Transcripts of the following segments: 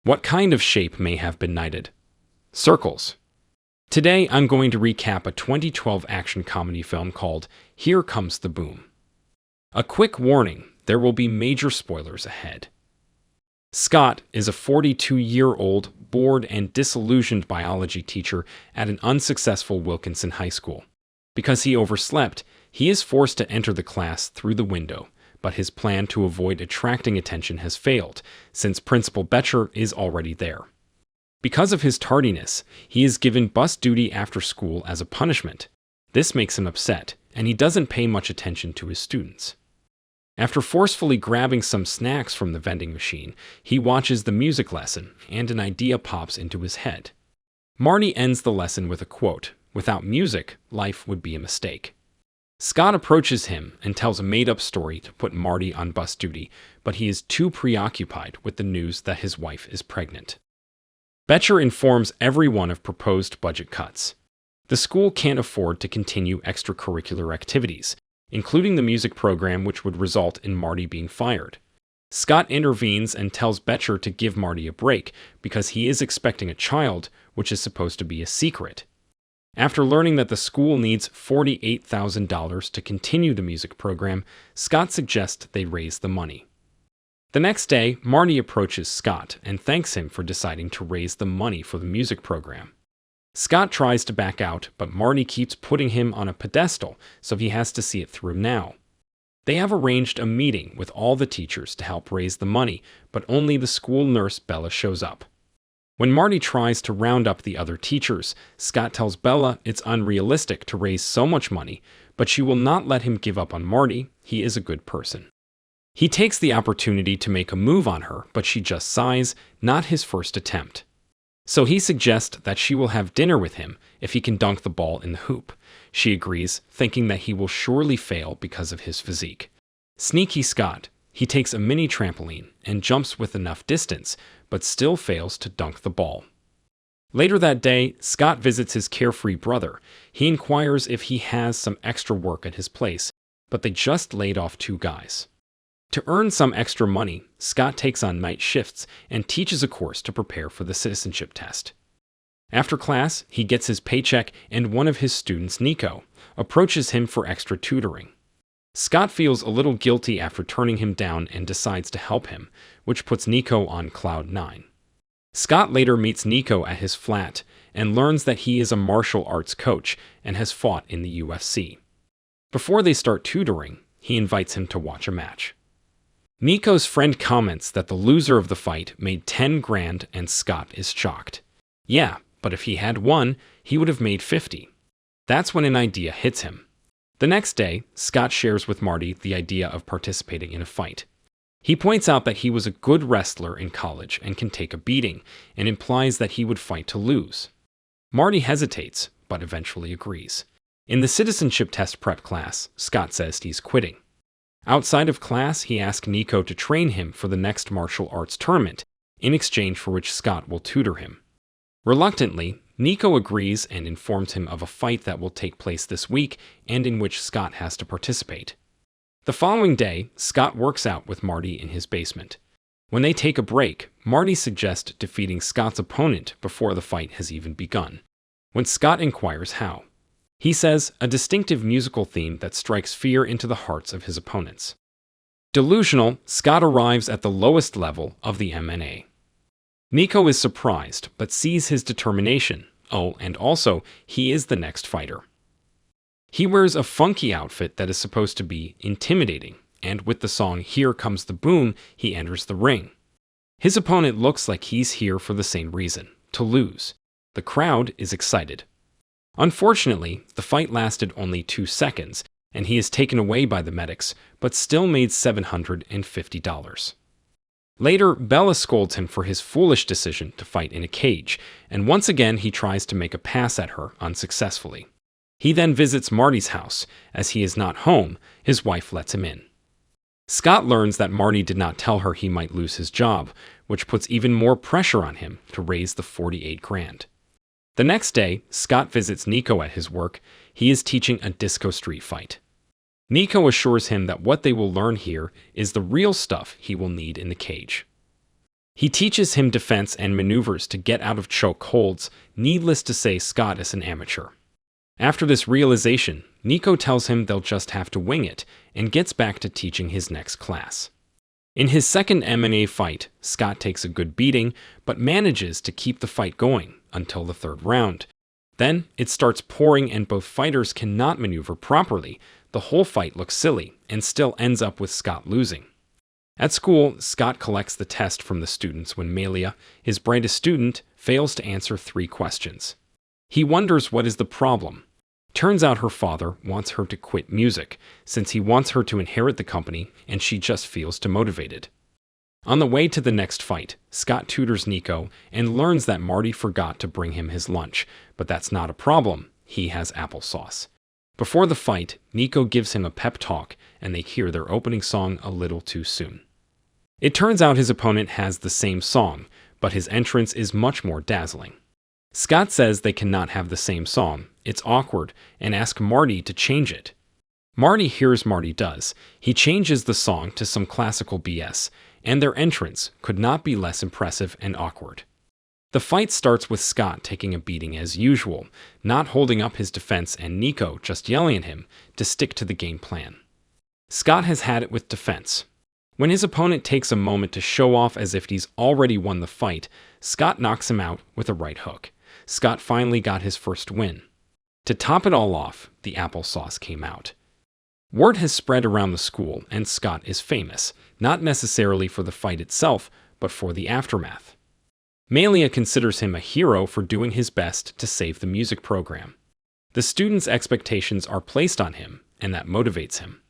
What kind of shape may have been knighted? Circles. Today, I'm going to recap a 2012 action comedy film called Here Comes the Boom. A quick warning, there will be major spoilers ahead. Scott is a 42-year-old, bored and disillusioned biology teacher at an unsuccessful Wilkinson High School. Because he overslept, he is forced to enter the class through the window, but his plan to avoid attracting attention has failed, since Principal Betcher is already there. Because of his tardiness, he is given bus duty after school as a punishment. This makes him upset, and he doesn't pay much attention to his students. After forcefully grabbing some snacks from the vending machine, he watches the music lesson, and an idea pops into his head. Marty ends the lesson with a quote, "Without music, life would be a mistake." Scott approaches him and tells a made-up story to put Marty on bus duty, but he is too preoccupied with the news that his wife is pregnant. Betcher informs everyone of proposed budget cuts. The school can't afford to continue extracurricular activities, including the music program, which would result in Marty being fired. Scott intervenes and tells Betcher to give Marty a break because he is expecting a child, which is supposed to be a secret. After learning that the school needs $48,000 to continue the music program, Scott suggests they raise the money. The next day, Marty approaches Scott and thanks him for deciding to raise the money for the music program. Scott tries to back out, but Marty keeps putting him on a pedestal, so he has to see it through now. They have arranged a meeting with all the teachers to help raise the money, but only the school nurse Bella shows up. When Marty tries to round up the other teachers, Scott tells Bella it's unrealistic to raise so much money, but she will not let him give up on Marty. He is a good person. He takes the opportunity to make a move on her, but she just sighs, not his first attempt. So he suggests that she will have dinner with him if he can dunk the ball in the hoop. She agrees, thinking that he will surely fail because of his physique. Sneaky Scott. He takes a mini trampoline and jumps with enough distance, but still fails to dunk the ball. Later that day, Scott visits his carefree brother. He inquires if he has some extra work at his place, but they just laid off 2 guys. To earn some extra money, Scott takes on night shifts and teaches a course to prepare for the citizenship test. After class, he gets his paycheck and one of his students, Niko, approaches him for extra tutoring. Scott feels a little guilty after turning him down and decides to help him, which puts Niko on cloud 9. Scott later meets Niko at his flat and learns that he is a martial arts coach and has fought in the UFC. Before they start tutoring, he invites him to watch a match. Niko's friend comments that the loser of the fight made 10 grand and Scott is shocked. Yeah, but if he had won, he would have made 50. That's when an idea hits him. The next day, Scott shares with Marty the idea of participating in a fight. He points out that he was a good wrestler in college and can take a beating, and implies that he would fight to lose. Marty hesitates, but eventually agrees. In the citizenship test prep class, Scott says he's quitting. Outside of class, he asks Niko to train him for the next martial arts tournament, in exchange for which Scott will tutor him. Reluctantly, Niko agrees and informs him of a fight that will take place this week and in which Scott has to participate. The following day, Scott works out with Marty in his basement. When they take a break, Marty suggests defeating Scott's opponent before the fight has even begun. When Scott inquires how, he says a distinctive musical theme that strikes fear into the hearts of his opponents. Delusional, Scott arrives at the lowest level of the MMA. Niko is surprised, but sees his determination. Oh, and also, he is the next fighter. He wears a funky outfit that is supposed to be intimidating, and with the song Here Comes the Boom, he enters the ring. His opponent looks like he's here for the same reason, to lose. The crowd is excited. Unfortunately, the fight lasted only 2 seconds, and he is taken away by the medics, but still made $750. Later, Bella scolds him for his foolish decision to fight in a cage, and once again he tries to make a pass at her unsuccessfully. He then visits Marty's house. As he is not home, his wife lets him in. Scott learns that Marty did not tell her he might lose his job, which puts even more pressure on him to raise the 48 grand. The next day, Scott visits Niko at his work. He is teaching a disco street fight. Niko assures him that what they will learn here is the real stuff he will need in the cage. He teaches him defense and maneuvers to get out of choke holds. Needless to say, Scott is an amateur. After this realization, Niko tells him they'll just have to wing it and gets back to teaching his next class. In his second M&A fight, Scott takes a good beating, but manages to keep the fight going until the third round. Then, it starts pouring and both fighters cannot maneuver properly. The whole fight looks silly and still ends up with Scott losing. At school, Scott collects the test from the students when Malia, his brightest student, fails to answer 3 questions. He wonders what is the problem. Turns out her father wants her to quit music, since he wants her to inherit the company and she just feels demotivated. On the way to the next fight, Scott tutors Niko and learns that Marty forgot to bring him his lunch, but that's not a problem. He has applesauce. Before the fight, Niko gives him a pep talk and they hear their opening song a little too soon. It turns out his opponent has the same song, but his entrance is much more dazzling. Scott says they cannot have the same song, it's awkward, and asks Marty to change it. Marty hears Marty does. He changes the song to some classical BS, and their entrance could not be less impressive and awkward. The fight starts with Scott taking a beating as usual, not holding up his defense and Niko just yelling at him to stick to the game plan. Scott has had it with defense. When his opponent takes a moment to show off as if he's already won the fight, Scott knocks him out with a right hook. Scott finally got his first win. To top it all off, the applesauce came out. Word has spread around the school, and Scott is famous, not necessarily for the fight itself, but for the aftermath. Malia considers him a hero for doing his best to save the music program. The students' expectations are placed on him, and that motivates him.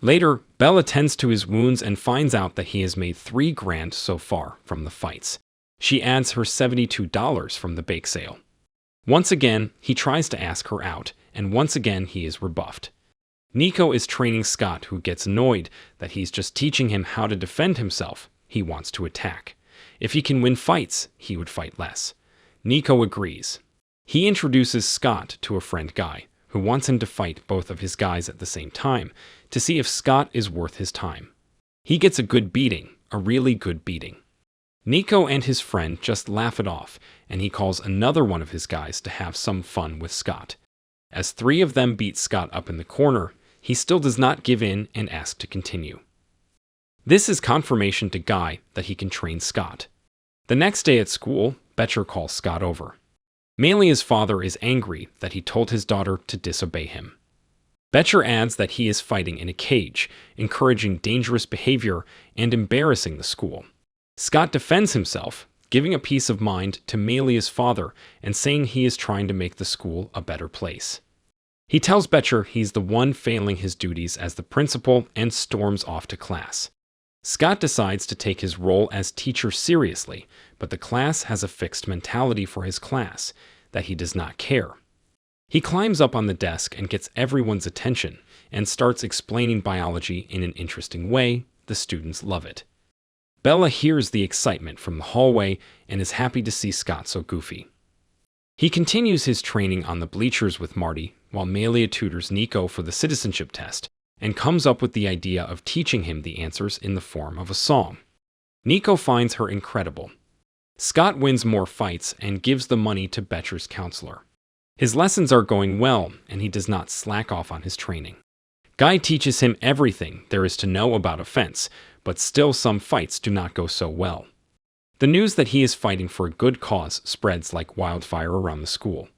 Later, Bella tends to his wounds and finds out that he has made $3 grand so far from the fights. She adds her $72 from the bake sale. Once again, he tries to ask her out, and once again he is rebuffed. Niko is training Scott, who gets annoyed that he's just teaching him how to defend himself. He wants to attack. If he can win fights, he would fight less. Niko agrees. He introduces Scott to a friend Guy, who wants him to fight both of his guys at the same time, to see if Scott is worth his time. He gets a good beating, a really good beating. Niko and his friend just laugh it off, and he calls another one of his guys to have some fun with Scott. As 3 of them beat Scott up in the corner, he still does not give in and asks to continue. This is confirmation to Guy that he can train Scott. The next day at school, Betcher calls Scott over. Malia's father is angry that he told his daughter to disobey him. Betcher adds that he is fighting in a cage, encouraging dangerous behavior and embarrassing the school. Scott defends himself, giving a peace of mind to Malia's father and saying he is trying to make the school a better place. He tells Betcher he's the one failing his duties as the principal and storms off to class. Scott decides to take his role as teacher seriously, but the class has a fixed mentality for his class, that he does not care. He climbs up on the desk and gets everyone's attention and starts explaining biology in an interesting way. The students love it. Bella hears the excitement from the hallway and is happy to see Scott so goofy. He continues his training on the bleachers with Marty, while Malia tutors Niko for the citizenship test, and comes up with the idea of teaching him the answers in the form of a song. Niko finds her incredible. Scott wins more fights and gives the money to Betcher's counselor. His lessons are going well, and he does not slack off on his training. Guy teaches him everything there is to know about a fence, but still some fights do not go so well. The news that he is fighting for a good cause spreads like wildfire around the school.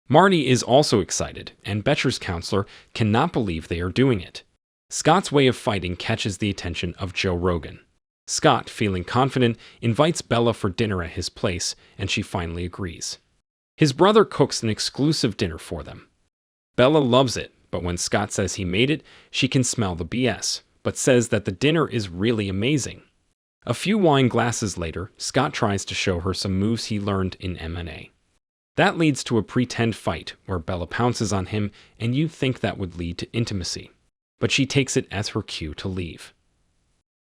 Marty is also excited, and Betcher's counselor cannot believe they are doing it. Scott's way of fighting catches the attention of Joe Rogan. Scott, feeling confident, invites Bella for dinner at his place, and she finally agrees. His brother cooks an exclusive dinner for them. Bella loves it, but when Scott says he made it, she can smell the BS, but says that the dinner is really amazing. A few wine glasses later, Scott tries to show her some moves he learned in M&A. That leads to a pretend fight where Bella pounces on him, and you think that would lead to intimacy. But she takes it as her cue to leave.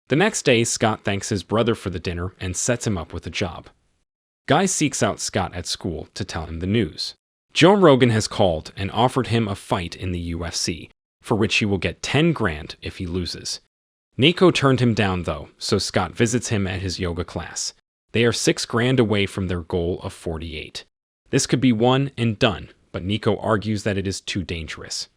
The next day, Scott thanks his brother for the dinner and sets him up with a job. Guy seeks out Scott at school to tell him the news. Joe Rogan has called and offered him a fight in the UFC, for which he will get 10 grand if he loses. Niko turned him down though, so Scott visits him at his yoga class. They are 6 grand away from their goal of 48. This could be won and done, but Niko argues that it is too dangerous.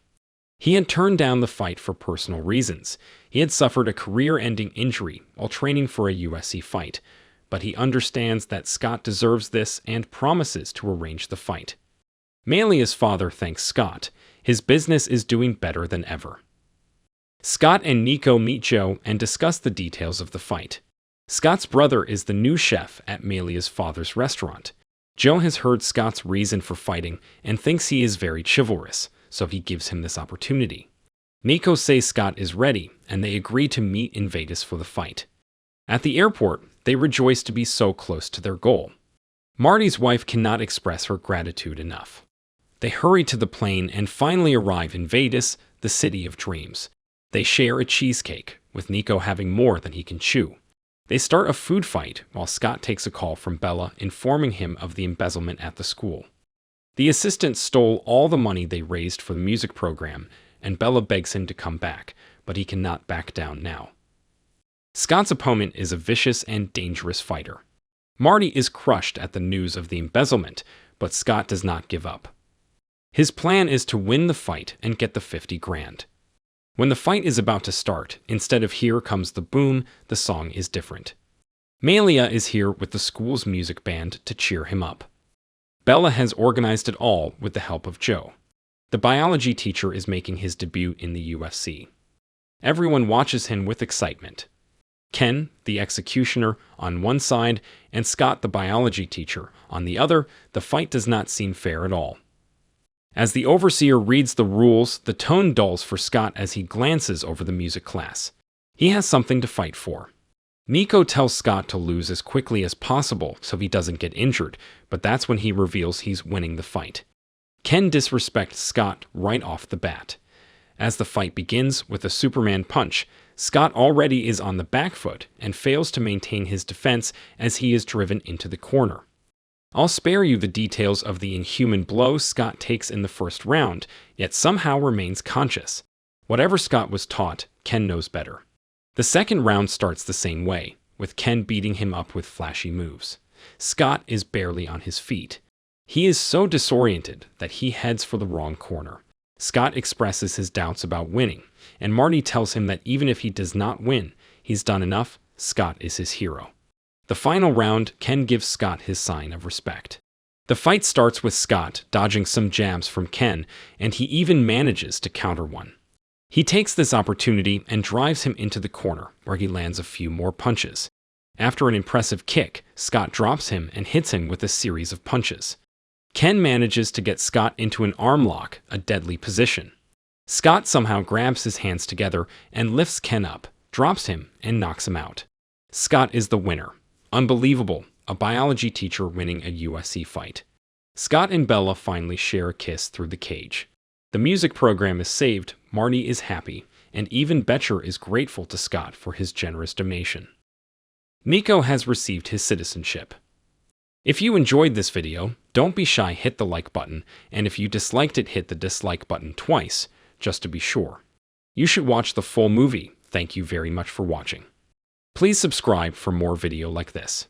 He had turned down the fight for personal reasons. He had suffered a career-ending injury while training for a UFC fight, but he understands that Scott deserves this and promises to arrange the fight. Malia's father thanks Scott. His business is doing better than ever. Scott and Niko meet Joe and discuss the details of the fight. Scott's brother is the new chef at Malia's father's restaurant. Joe has heard Scott's reason for fighting and thinks he is very chivalrous, so he gives him this opportunity. Niko says Scott is ready, and they agree to meet in Vegas for the fight. At the airport, they rejoice to be so close to their goal. Marty's wife cannot express her gratitude enough. They hurry to the plane and finally arrive in Vegas, the city of dreams. They share a cheesecake, with Niko having more than he can chew. They start a food fight while Scott takes a call from Bella informing him of the embezzlement at the school. The assistant stole all the money they raised for the music program, and Bella begs him to come back, but he cannot back down now. Scott's opponent is a vicious and dangerous fighter. Marty is crushed at the news of the embezzlement, but Scott does not give up. His plan is to win the fight and get the 50 grand. When the fight is about to start, instead of "Here Comes the Boom," the song is different. Malia is here with the school's music band to cheer him up. Bella has organized it all with the help of Joe. The biology teacher is making his debut in the UFC. Everyone watches him with excitement. Ken, the executioner, on one side, and Scott, the biology teacher, on the other. The fight does not seem fair at all. As the overseer reads the rules, the tone dulls for Scott as he glances over the music class. He has something to fight for. Niko tells Scott to lose as quickly as possible so he doesn't get injured, but that's when he reveals he's winning the fight. Ken disrespects Scott right off the bat. As the fight begins with a Superman punch, Scott already is on the back foot and fails to maintain his defense as he is driven into the corner. I'll spare you the details of the inhuman blow Scott takes in the first round, yet somehow remains conscious. Whatever Scott was taught, Ken knows better. The second round starts the same way, with Ken beating him up with flashy moves. Scott is barely on his feet. He is so disoriented that he heads for the wrong corner. Scott expresses his doubts about winning, and Marty tells him that even if he does not win, he's done enough. Scott is his hero. The final round, Ken gives Scott his sign of respect. The fight starts with Scott dodging some jabs from Ken, and he even manages to counter one. He takes this opportunity and drives him into the corner, where he lands a few more punches. After an impressive kick, Scott drops him and hits him with a series of punches. Ken manages to get Scott into an arm lock, a deadly position. Scott somehow grabs his hands together and lifts Ken up, drops him, and knocks him out. Scott is the winner. Unbelievable, a biology teacher winning a UFC fight. Scott and Bella finally share a kiss through the cage. The music program is saved, Marty is happy, and even Betcher is grateful to Scott for his generous donation. Niko has received his citizenship. If you enjoyed this video, don't be shy, hit the like button, and if you disliked it, hit the dislike button twice, just to be sure. You should watch the full movie. Thank you very much for watching. Please subscribe for more video like this.